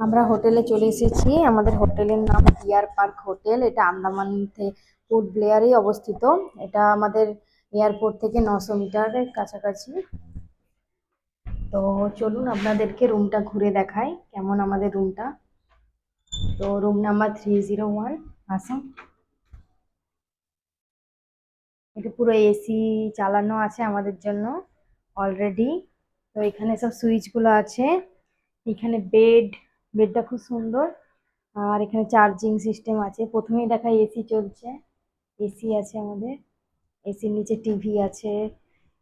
আমরা হোটেলে চলে এসেছি। আমাদের হোটেলের নাম ডিয়ার পার্ক হোটেল। এটা আন্দামান পোর্ট ব্লেয়ারে অবস্থিত। এটা আমাদের এয়ারপোর্ট থেকে 900 মিটারের কাছাকাছি। তো চলুন আপনাদেরকে রুমটা ঘুরে দেখাই কেমন আমাদের রুমটা। তো রুম নাম্বার 301। আসুন। এটা পুরো এসি চালানো আছে আমাদের জন্য অলরেডি। তো এখানে সব সুইচগুলো আছে। এখানে বেডটা খুব সুন্দর। আর এখানে চার্জিং সিস্টেম আছে। প্রথমেই দেখায় এসি চলছে। এসি আছে আমাদের। এসির নিচে টিভি আছে।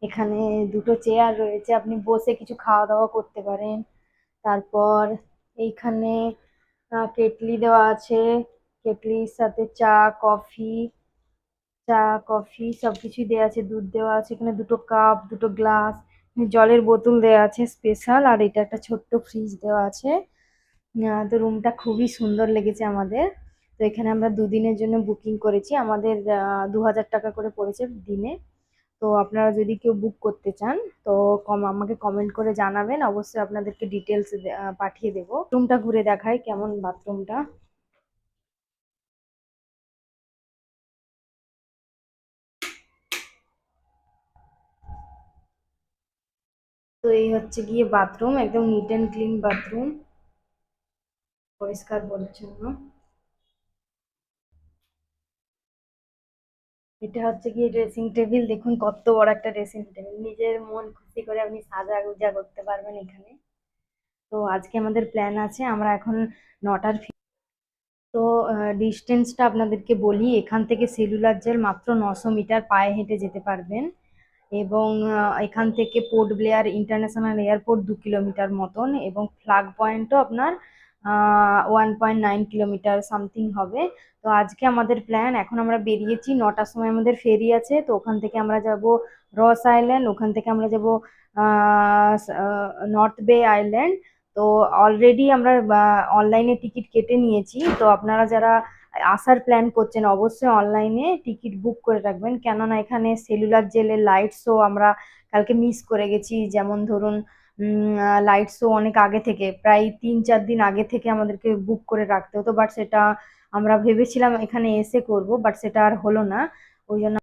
এখানে দুটো চেয়ার রয়েছে, আপনি বসে কিছু খাওয়া দাওয়া করতে পারেন। তারপর এইখানে কেটলি দেওয়া আছে। কেটলির সাথে চা কফি সবকিছুই দেওয়া আছে। দুধ দেওয়া আছে। এখানে দুটো কাপ, দুটো গ্লাস, জলের বোতল দেওয়া আছে স্পেশাল। আর এটা একটা ছোট্ট ফ্রিজ দেওয়া আছে। তো রুমটা খুবই সুন্দর লেগেছে আমাদের। তো এখানে আমরা দুদিনের জন্য বুকিং করেছি। আমাদের 2000 টাকা করে পড়েছে দিনে। তো আপনারা যদি কেউ বুক করতে চান তো আমাকে কমেন্ট করে জানাবেন, অবশ্যই আপনাদেরকে ডিটেলস পাঠিয়ে দেবো। রুমটা ঘুরে দেখাই কেমন বাথরুমটা। তো এই হচ্ছে গিয়ে বাথরুম, একদম নিট অ্যান্ড ক্লিন বাথরুম, পরিষ্কার পরিচ্ছন্ন। এটা হচ্ছে গিয়ে ড্রেসিং টেবিল। দেখুন কত বড় একটা ড্রেসিং টেবিল, নিজের মন খুশি করে আপনি সাজা গুজা করতে পারবেন এখানে। তো আজকে আমাদের প্ল্যান আছে, আমরা এখন 9টার। তো ডিস্টেন্সটা আপনাদেরকে বলি, এখান থেকে সেলুলার জেল মাত্র 900 মিটার পায়ে হেঁটে যেতে পারবেন। এবং এখান থেকে port Blair international airport 2 kilometre মতন, এবং ফ্ল্যাগ পয়েন্টও আপনার 1.9 কিলোমিটার সামথিং হবে। তো আজকে আমাদের প্ল্যান, এখন আমরা বেরিয়েছি 9টার সময়, আমাদের ফেরি আছে। তো ওখান থেকে আমরা যাব রস আইল্যান্ড, ওখান থেকে আমরা যাব নর্থ বে আইল্যান্ড। তো অলরেডি আমরা অনলাইনে টিকিট কেটে নিয়েছি। তো আপনারা যারা আসার প্ল্যান করছেন অবশ্যই অনলাইনে টিকিট বুক করে রাখবেন, কেননা এখানে সেলুলার জেলের লাইট শো আমরা কালকে মিস করে গেছি। যেমন ধরুন লাইট শো অনেক আগে থেকে, প্রায় 3-4 দিন আগে থেকে আমাদেরকে বুক করে রাখতে হতো, বাট সেটা আমরা ভেবেছিলাম এখানে এসে করব, বাট সেটা আর হলো না। ওই জন্য